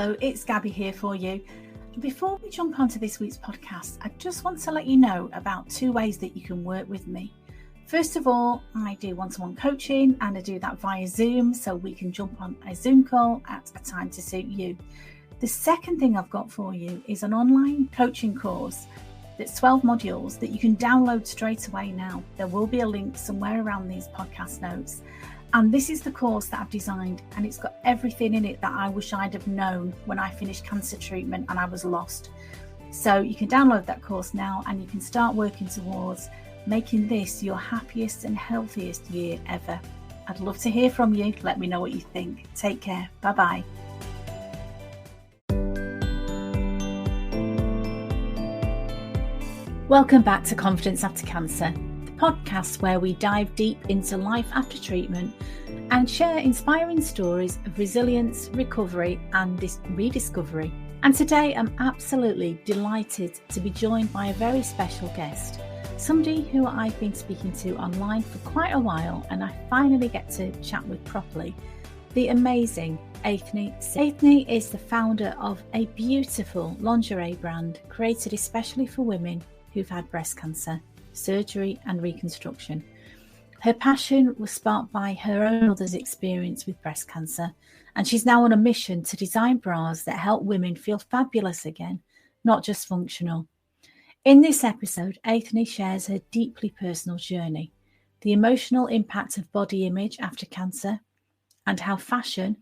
Hello, it's Gabby here for you. Before we jump onto this week's podcast, I just want to let you know about 2 ways that you can work with me. First of all, I do one-to-one coaching and I do that via Zoom, so we can jump on a Zoom call at a time to suit you. The second thing I've got for you is an online coaching course that's 12 modules that you can download straight away now. There will be a link somewhere around these podcast notes. And this is the course that I've designed, and it's got everything in it that I wish I'd have known when I finished cancer treatment and I was lost. So you can download that course now and you can start working towards making this your happiest and healthiest year ever. I'd love to hear from you. Let me know what you think. Take care. Bye-bye. Welcome back to Confidence After Cancer, the podcast where we dive deep into life after treatment and share inspiring stories of resilience, recovery and rediscovery. And today I'm absolutely delighted to be joined by a very special guest, somebody who I've been speaking to online for quite a while and I finally get to chat with properly, the amazing Aithne Synnott. Aithne is the founder of a beautiful lingerie brand created especially for women who've had breast cancer, surgery and reconstruction. Her passion was sparked by her own mother's experience with breast cancer, and she's now on a mission to design bras that help women feel fabulous again, not just functional. In this episode, Aithne shares her deeply personal journey, the emotional impact of body image after cancer, and how fashion,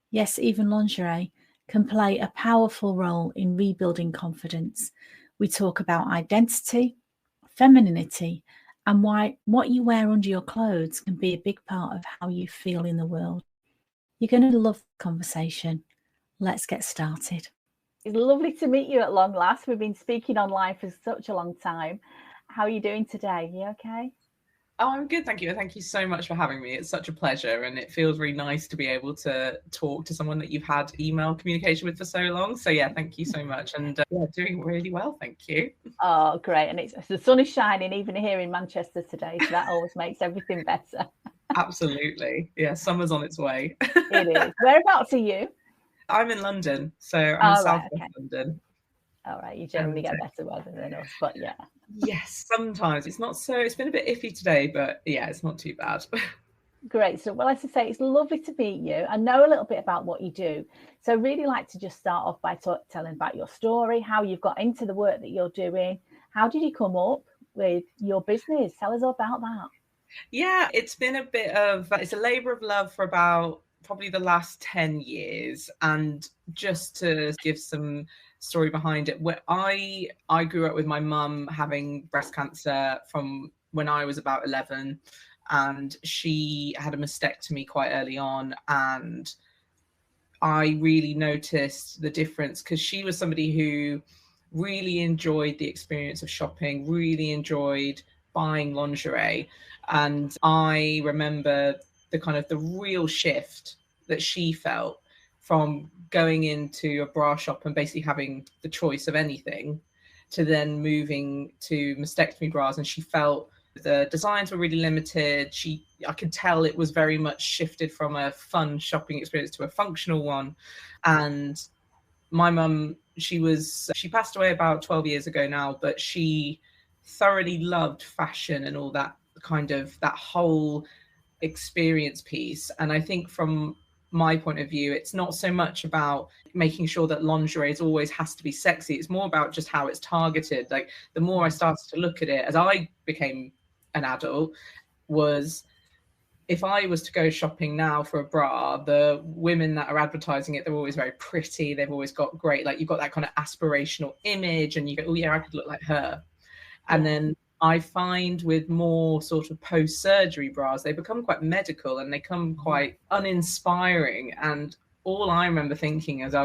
yes, even lingerie, can play a powerful role in rebuilding confidence. We talk about identity, femininity, and why what you wear under your clothes can be a big part of how you feel in the world. You're going to love the conversation. Let's get started. It's lovely to meet you at long last. We've been speaking online for such a long time. How are you doing today? You okay? Oh, I'm good, thank you. Thank you so much for having me. It's such a pleasure, and it feels really nice to be able to talk to someone that you've had email communication with for so long. So yeah, thank you so much, and doing really well, thank you. Oh, great. And the sun is shining even here in Manchester today, so that always makes everything better. Absolutely. Yeah, summer's on its way. It is. Whereabouts are you? I'm in London, so I'm in southwest London. All right, you generally get better weather than us, but yeah. Yes, sometimes. It's been a bit iffy today, but yeah, it's not too bad. Great. So, well, as I say, it's lovely to meet you. I know a little bit about what you do. So I'd really like to just start off by telling about your story, how you've got into the work that you're doing. How did you come up with your business? Tell us all about that. Yeah, it's been it's a labour of love for about probably the last 10 years. And just to give some story behind it, where I grew up with my mum having breast cancer from when I was about 11, and she had a mastectomy quite early on, and I really noticed the difference because she was somebody who really enjoyed the experience of shopping, really enjoyed buying lingerie, and I remember the real shift that she felt from going into a bra shop and basically having the choice of anything to then moving to mastectomy bras. And she felt the designs were really limited. I could tell it was very much shifted from a fun shopping experience to a functional one. And my mum, she passed away about 12 years ago now, but she thoroughly loved fashion and all that that whole experience piece. And I think from my point of view, it's not so much about making sure that lingerie always has to be sexy. It's more about just how it's targeted. Like, the more I started to look at it as I became an adult, was if I was to go shopping now for a bra, the women that are advertising it, they're always very pretty. They've always got great, you've got that kind of aspirational image, and you go, oh yeah, I could look like her. And then I find with more sort of post-surgery bras, they become quite medical and they come quite uninspiring. And all I remember thinking and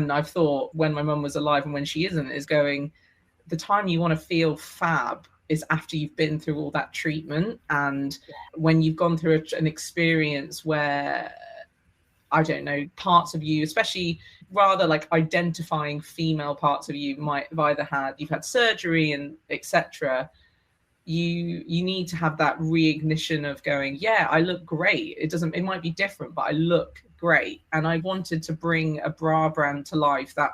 I've thought when my mum was alive and when she isn't, is going, the time you want to feel fab is after you've been through all that treatment. And when you've gone through an experience where, I don't know, parts of you, especially rather identifying female parts of you, might have you've had surgery and etc. You need to have that reignition of going, yeah, I look great. It might be different, but I look great. And I wanted to bring a bra brand to life that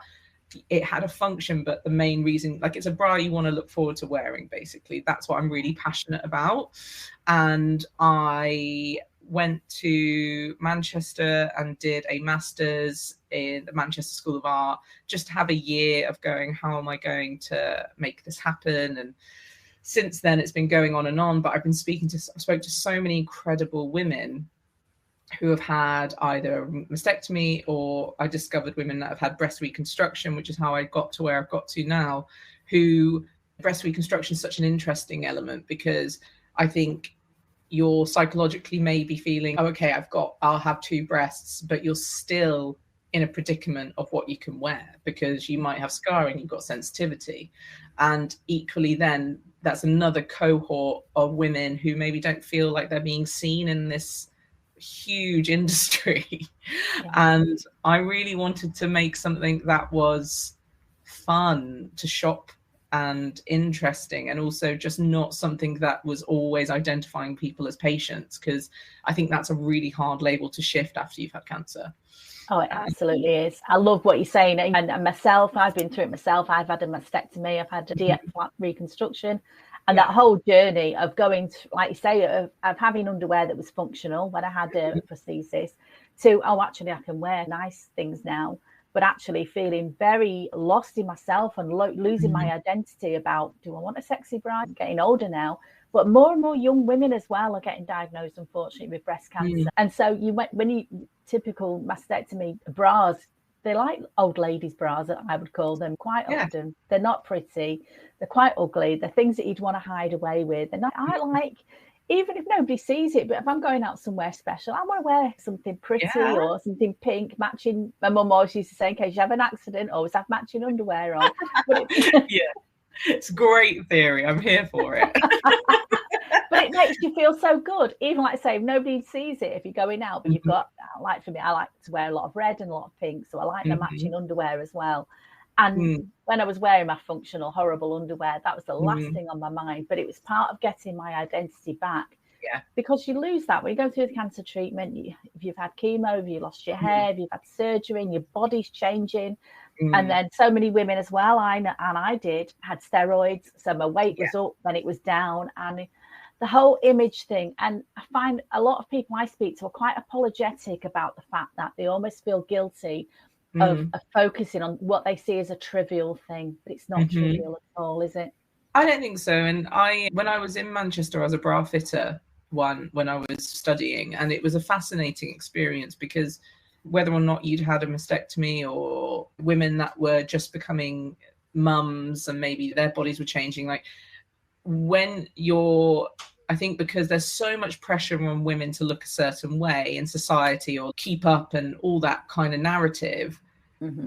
it had a function, but the main reason, like, it's a bra you want to look forward to wearing, basically. That's what I'm really passionate about. And I went to Manchester and did a master's in the Manchester School of Art, just to have a year of going, how am I going to make this happen? And since then it's been going on and on, but I spoke to so many incredible women who have had either mastectomy, or I discovered women that have had breast reconstruction, which is how I got to where I've got to now, who breast reconstruction is such an interesting element, because I think you're psychologically maybe feeling, oh, okay, I'll have two breasts, but you're still in a predicament of what you can wear, because you might have scarring, you've got sensitivity. And equally then, that's another cohort of women who maybe don't feel like they're being seen in this huge industry. Yeah. And I really wanted to make something that was fun to shop and interesting, and also just not something that was always identifying people as patients, because I think that's a really hard label to shift after you've had cancer. Oh, it absolutely is. I love what you're saying. And myself, I've been through it myself. I've had a mastectomy, I've had a DX reconstruction. And that whole journey of going, like you say, of having underwear that was functional when I had a prosthesis, to, oh, actually, I can wear nice things now, but actually feeling very lost in myself and losing my identity about, do I want a sexy bra? I'm getting older now, but more and more young women as well are getting diagnosed, unfortunately, with breast cancer. And so typical mastectomy bras, they're like old ladies' bras, I would call them, quite often. They're not pretty. They're quite ugly. They're things that you'd want to hide away with. And I like, even if nobody sees it, but if I'm going out somewhere special, I want to wear something pretty or something pink, matching. My mum always used to say, in case you have an accident, always have matching underwear on. It's a great theory. I'm here for it. But it makes you feel so good. Even like I say, if nobody sees it, if you're going out, but you've got, like for me, I like to wear a lot of red and a lot of pink. So I like the matching underwear as well. And when I was wearing my functional, horrible underwear, that was the last thing on my mind. But it was part of getting my identity back. Yeah. Because you lose that when you go through the cancer treatment. If you've had chemo, if you lost your hair, if you've had surgery, and your body's changing. And then so many women as well, had steroids. So my weight was up, then it was down. And the whole image thing. And I find a lot of people I speak to are quite apologetic about the fact that they almost feel guilty of focusing on what they see as a trivial thing. But it's not trivial at all, is it? I don't think so. And when I was in Manchester as a bra fitter, when I was studying, and it was a fascinating experience, because whether or not you'd had a mastectomy, or women that were just becoming mums and maybe their bodies were changing, like, when I think because there's so much pressure on women to look a certain way in society or keep up and all that kind of narrative.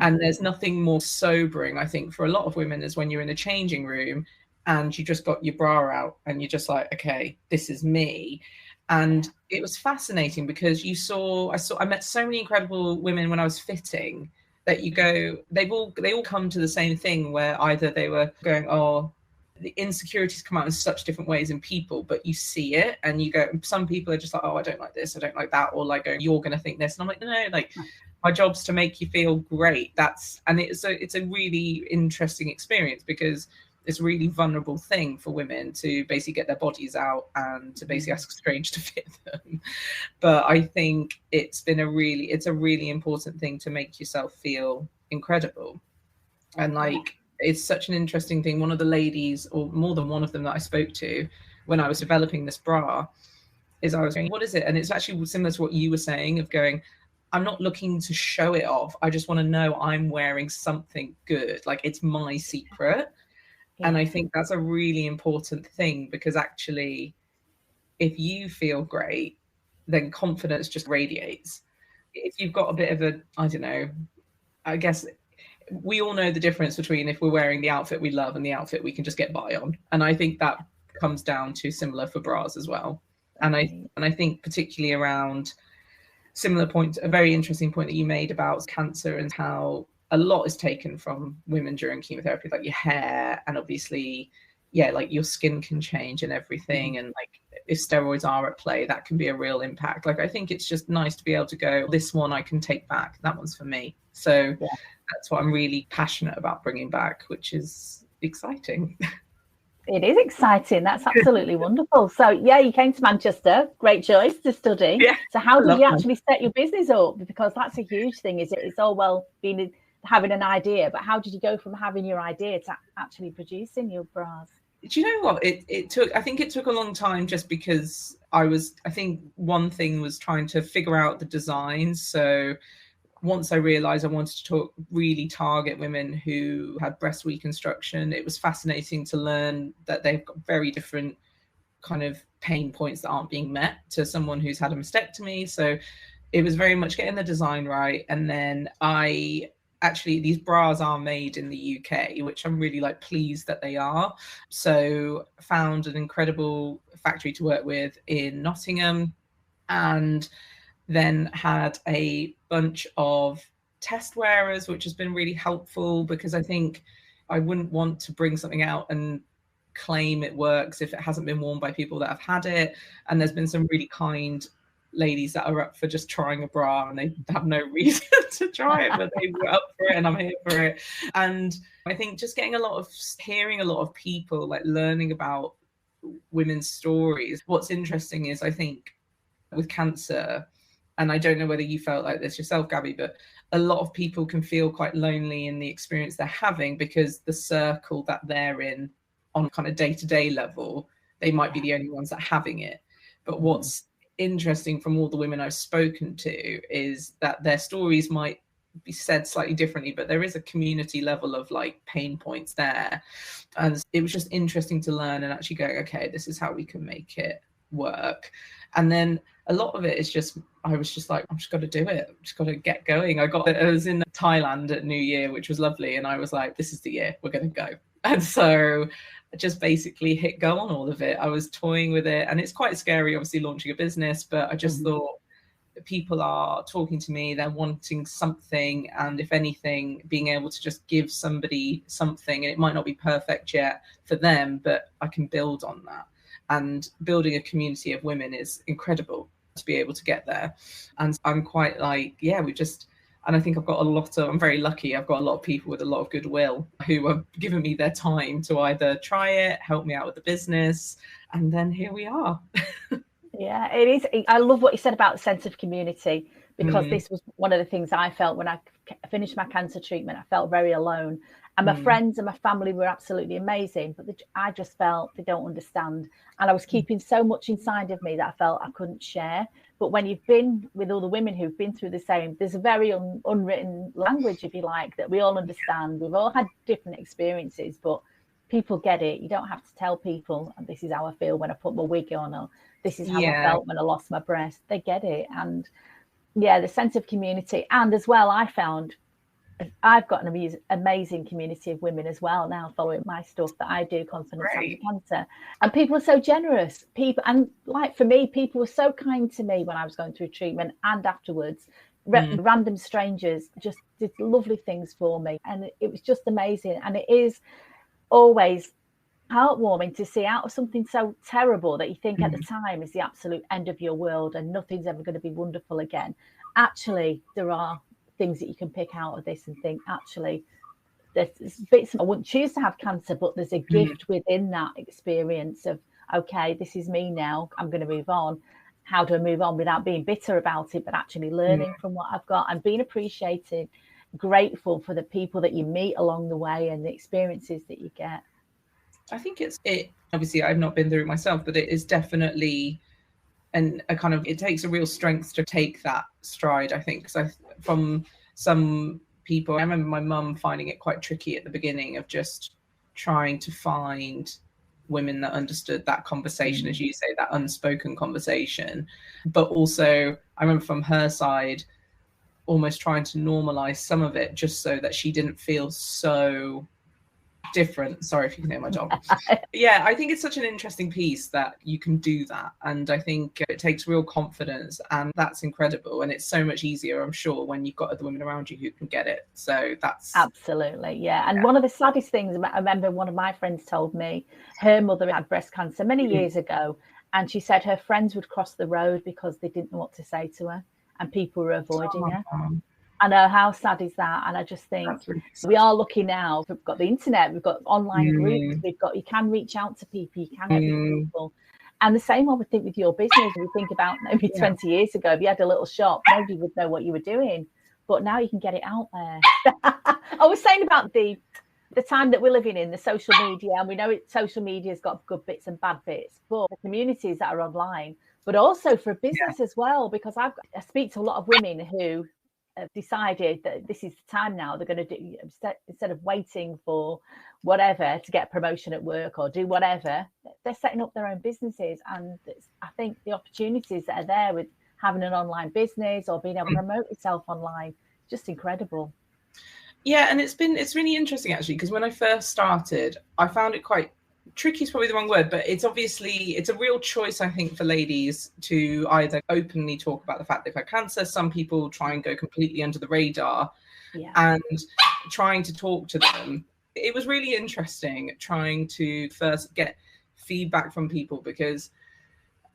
And there's nothing more sobering, I think, for a lot of women, is when you're in a changing room and you just got your bra out and you're just like, okay, this is me. And it was fascinating, because I met so many incredible women when I was fitting, that they all come to the same thing, where either they were going, oh, the insecurities come out in such different ways in people, but you see it and you go, some people are just like, oh, I don't like this, I don't like that, or like, you're going to think this. And I'm like, no, like, my job's to make you feel great. And it's a really interesting experience, because it's a really vulnerable thing for women to basically get their bodies out and to basically ask a stranger to fit them. But I think it's a really important thing to make yourself feel incredible. And like, it's such an interesting thing. One of the ladies, or more than one of them, that I spoke to when I was developing this bra, is I was going, what is it? And it's actually similar to what you were saying, of going, I'm not looking to show it off. I just want to know I'm wearing something good. Like, it's my secret. Yeah. And I think that's a really important thing, because actually, if you feel great, then confidence just radiates. If you've got a bit of a, I don't know, I guess we all know the difference between if we're wearing the outfit we love and the outfit we can just get by on. And I think that comes down to similar for bras as well. And I think particularly around similar point, a very interesting point that you made about cancer, and how a lot is taken from women during chemotherapy, like your hair, and obviously, like, your skin can change and everything. And like, if steroids are at play, that can be a real impact. Like, I think it's just nice to be able to go, this one I can take back, that one's for me. So that's what I'm really passionate about bringing back, which is exciting. It is exciting. That's absolutely wonderful. So yeah, you came to Manchester, great choice to study. Yeah, so how did you actually set your business up? Because that's a huge thing, is it? It's all well being having an idea, but how did you go from having your idea to actually producing your bras? Do you know what it took? I think it took a long time, just because I think one thing was trying to figure out the designs. So once I realized I wanted to really target women who had breast reconstruction, it was fascinating to learn that they've got very different kind of pain points that aren't being met to someone who's had a mastectomy. So it was very much getting the design right. And then these bras are made in the UK, which I'm really pleased that they are. So found an incredible factory to work with in Nottingham, and then had a bunch of test wearers, which has been really helpful, because I think I wouldn't want to bring something out and claim it works if it hasn't been worn by people that have had it. And there's been some really kind ladies that are up for just trying a bra, and they have no reason to try it, but they were up for it, and I'm here for it. And I think just hearing a lot of people learning about women's stories. What's interesting is, I think with cancer, and I don't know whether you felt like this yourself, Gabby, but a lot of people can feel quite lonely in the experience they're having, because the circle that they're in on kind of day-to-day level, they might be the only ones that are having it. But what's interesting from all the women I've spoken to is that their stories might be said slightly differently, but there is a community level of pain points there. And it was just interesting to learn and actually go, okay, this is how we can make it work. And then a lot of it is just, I was just like, I've just got to do it. I've just got to get going. I was in Thailand at New Year, which was lovely. And I was like, this is the year, we're going to go. And so I just basically hit go on all of it. I was toying with it, and it's quite scary, obviously, launching a business, but I just thought, people are talking to me, they're wanting something, and if anything, being able to just give somebody something, and it might not be perfect yet for them, but I can build on that. And building a community of women is incredible to be able to get there. And I'm quite and I think I'm very lucky. I've got a lot of people with a lot of goodwill who have given me their time to either try it, help me out with the business, and then here we are. Yeah, it is. I love what you said about the sense of community, because this was one of the things I felt when I finished my cancer treatment. I felt very alone. And my friends and my family were absolutely amazing, but I just felt they don't understand. And I was keeping so much inside of me that I felt I couldn't share. But when you've been with all the women who've been through the same, there's a very unwritten language, if you like, that we all understand. We've all had different experiences, but people get it. You don't have to tell people, this is how I feel when I put my wig on, or this is how I felt when I lost my breast. They get it. And the sense of community. And as well, I found I've got an amazing community of women as well now, following my stuff that I do, Confidence After Cancer. And people are so generous. For me, people were so kind to me when I was going through treatment and afterwards. Random strangers just did lovely things for me. And it was just amazing. And it is always heartwarming to see, out of something so terrible that you think at the time is the absolute end of your world and nothing's ever going to be wonderful again. Actually, there are things that you can pick out of this and think, actually, there's bits. I wouldn't choose to have cancer, but there's a gift within that experience of, okay, this is me now, I'm going to move on. How do I move on without being bitter about it, but actually learning from what I've got and being appreciated, grateful for the people that you meet along the way and the experiences that you get. I think obviously I've not been through it myself, but it is definitely it takes a real strength to take that stride, I think, because from some people, I remember my mum finding it quite tricky at the beginning of just trying to find women that understood that conversation, as you say, that unspoken conversation. But also, I remember from her side, almost trying to normalize some of it just so that she didn't feel so different. Sorry if you can hear my dog. Yeah, I think it's such an interesting piece that you can do that, and I think it takes real confidence, and that's incredible. And it's so much easier, I'm sure, when you've got other women around you who can get it. So that's absolutely and one of the saddest things, I remember one of my friends told me her mother had breast cancer many years ago, And she said her friends would cross the road because they didn't know what to say to her and people were avoiding her. God. I know, how sad is that? And I just think Really we are lucky now. We've got the internet, we've got online groups, you can reach out to people, you can get people. And the same I would think with your business. We think about maybe 20 years ago, if you had a little shop, nobody would know what you were doing. But now you can get it out there. I was saying about the time that we're living in, the social media, and we know social media's got good bits and bad bits, but the communities that are online, but also for business as well, because I speak to a lot of women who have decided that this is the time now they're going to do, instead of waiting for whatever to get a promotion at work or do whatever, they're setting up their own businesses. And I think the opportunities that are there with having an online business or being able to promote yourself online, just incredible. Yeah, and it's really interesting actually, because when I first started, I found it quite tricky is probably the wrong word, but it's a real choice, I think, for ladies to either openly talk about the fact they've had cancer. Some people try and go completely under the radar, and trying to talk to them. It was really interesting trying to first get feedback from people, because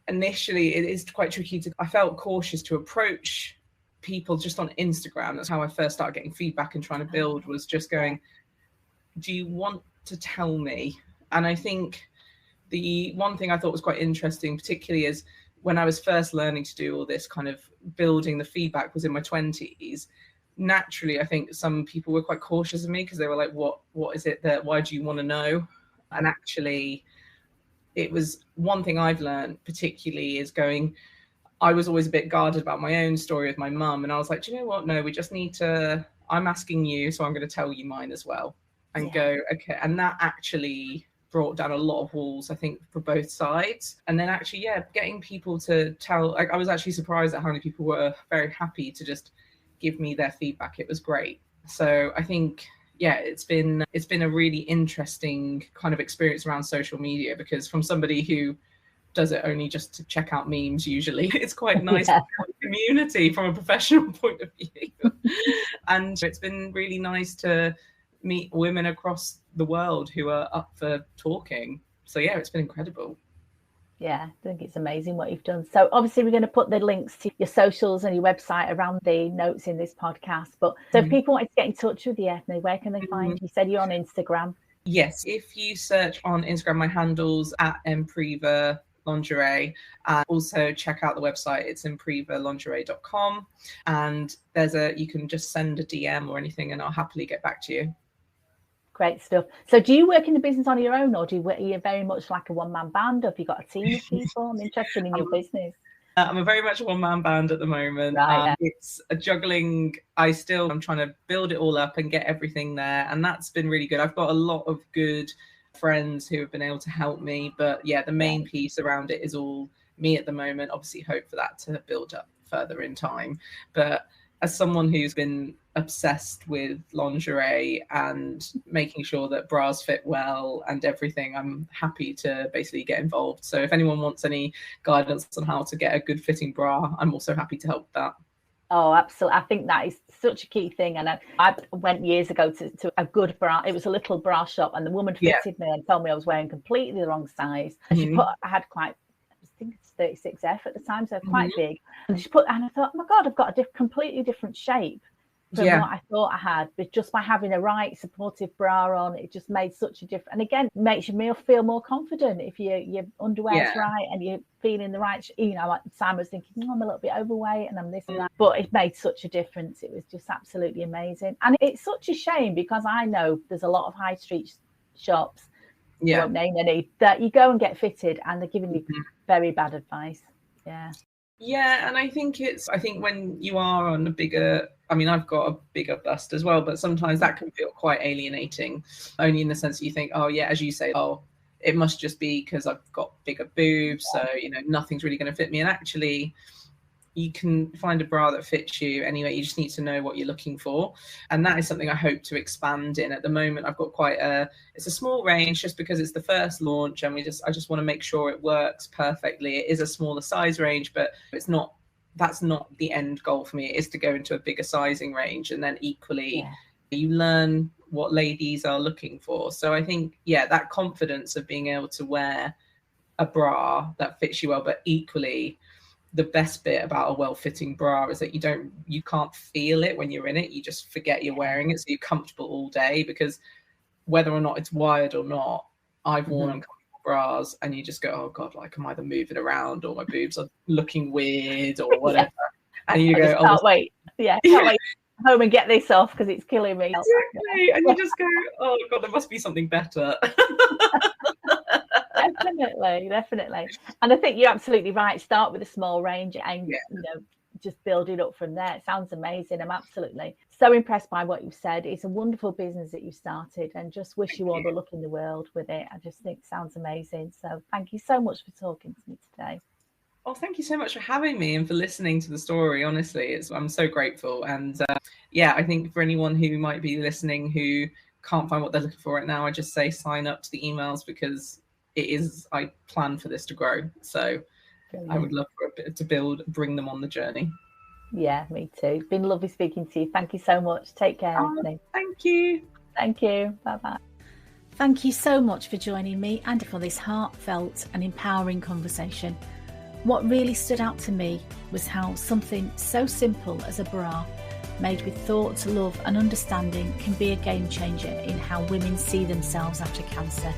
initially it is quite tricky I felt cautious to approach people just on Instagram. That's how I first started getting feedback and trying to build, was just going, do you want to tell me? And I think the one thing I thought was quite interesting, particularly is when I was first learning to do all this kind of building the feedback, was in my 20s. Naturally, I think some people were quite cautious of me because they were like, what is it that, why do you want to know? And actually, it was one thing I've learned particularly is I was always a bit guarded about my own story with my mum. And I was like, do you know what? No, we just need to, I'm asking you, so I'm going to tell you mine as well. And go, okay. And that actually brought down a lot of walls, I think, for both sides. And then actually, getting people to tell, like, I was actually surprised at how many people were very happy to just give me their feedback. It was great. So I think, it's been a really interesting kind of experience around social media, because from somebody who does it only just to check out memes, usually it's quite nice to have a community from a professional point of view. And it's been really nice to meet women across the world who are up for talking. So it's been incredible. I think it's amazing what you've done. So obviously we're going to put the links to your socials and your website around the notes in this podcast. But so if people want to get in touch with you, Aithne, where can they find you? You said you're on Instagram. Yes, if you search on Instagram, my handle's at Empreva Lingerie. Also check out the website. It's emprevalingerie.com. And you can just send a DM or anything and I'll happily get back to you. Great stuff. So do you work in the business on your own, or are you very much like a one-man band, or have you got a team of people? I'm interested in your business. I'm a very much a one-man band at the moment. Right, It's a juggling. I'm trying to build it all up and get everything there. And that's been really good. I've got a lot of good friends who have been able to help me. But the main piece around it is all me at the moment. Obviously hope for that to build up further in time. But as someone who's been obsessed with lingerie and making sure that bras fit well and everything, I'm happy to basically get involved. So if anyone wants any guidance on how to get a good fitting bra, I'm also happy to help with that. Oh, absolutely. I think that is such a key thing. And I went years ago to a good bra. It was a little bra shop, and the woman fitted me and told me I was wearing completely the wrong size. And I had quite, I think it's 36F at the time, so quite big. And I thought, oh my God, I've got a completely different shape from what I thought I had. But just by having a right supportive bra on, it just made such a difference. And again, it makes you feel more confident if your underwear's right and you're feeling the right. Like Simon was thinking, I'm a little bit overweight and I'm this and that. But it made such a difference. It was just absolutely amazing. And it's such a shame, because I know there's a lot of high street shops, I won't name any, that you go and get fitted and they're giving you very bad advice. And I think when you are on a bigger, I've got a bigger bust as well, but sometimes that can feel quite alienating, only in the sense that you think, as you say, it must just be because I've got bigger boobs, so nothing's really going to fit me. And actually you can find a bra that fits you anyway. You just need to know what you're looking for. And that is something I hope to expand in. At the moment, I've got it's a small range just because it's the first launch, and I just want to make sure it works perfectly. It is a smaller size range, but that's not the end goal for me. It is to go into a bigger sizing range, and then equally you learn what ladies are looking for. So I think, that confidence of being able to wear a bra that fits you well, but equally the best bit about a well-fitting bra is that you can't feel it when you're in it. You just forget you're wearing it, so you're comfortable all day, because whether or not it's wired or not, I've worn uncomfortable bras and you just go, oh God, like I'm either moving around or my boobs are looking weird or whatever. And you go, can't wait. Can't wait to go home and get this off because it's killing me. Exactly. And you just go, oh God, there must be something better. Definitely. And I think you're absolutely right. Start with a small range and just build it up from there. It sounds amazing. I'm absolutely so impressed by what you've said. It's a wonderful business that you started, and just wish you all the luck in the world with it. I just think it sounds amazing. So thank you so much for talking to me today. Oh, thank you so much for having me and for listening to the story. Honestly, I'm so grateful. And I think for anyone who might be listening who can't find what they're looking for right now, I just say sign up to the emails, because I plan for this to grow. So brilliant. I would love for a bit to bring them on the journey. Yeah, me too. It's been lovely speaking to you. Thank you so much. Take care. Thank you. Thank you. Bye-bye. Thank you so much for joining me and for this heartfelt and empowering conversation. What really stood out to me was how something so simple as a bra, made with thought, love and understanding, can be a game changer in how women see themselves after cancer.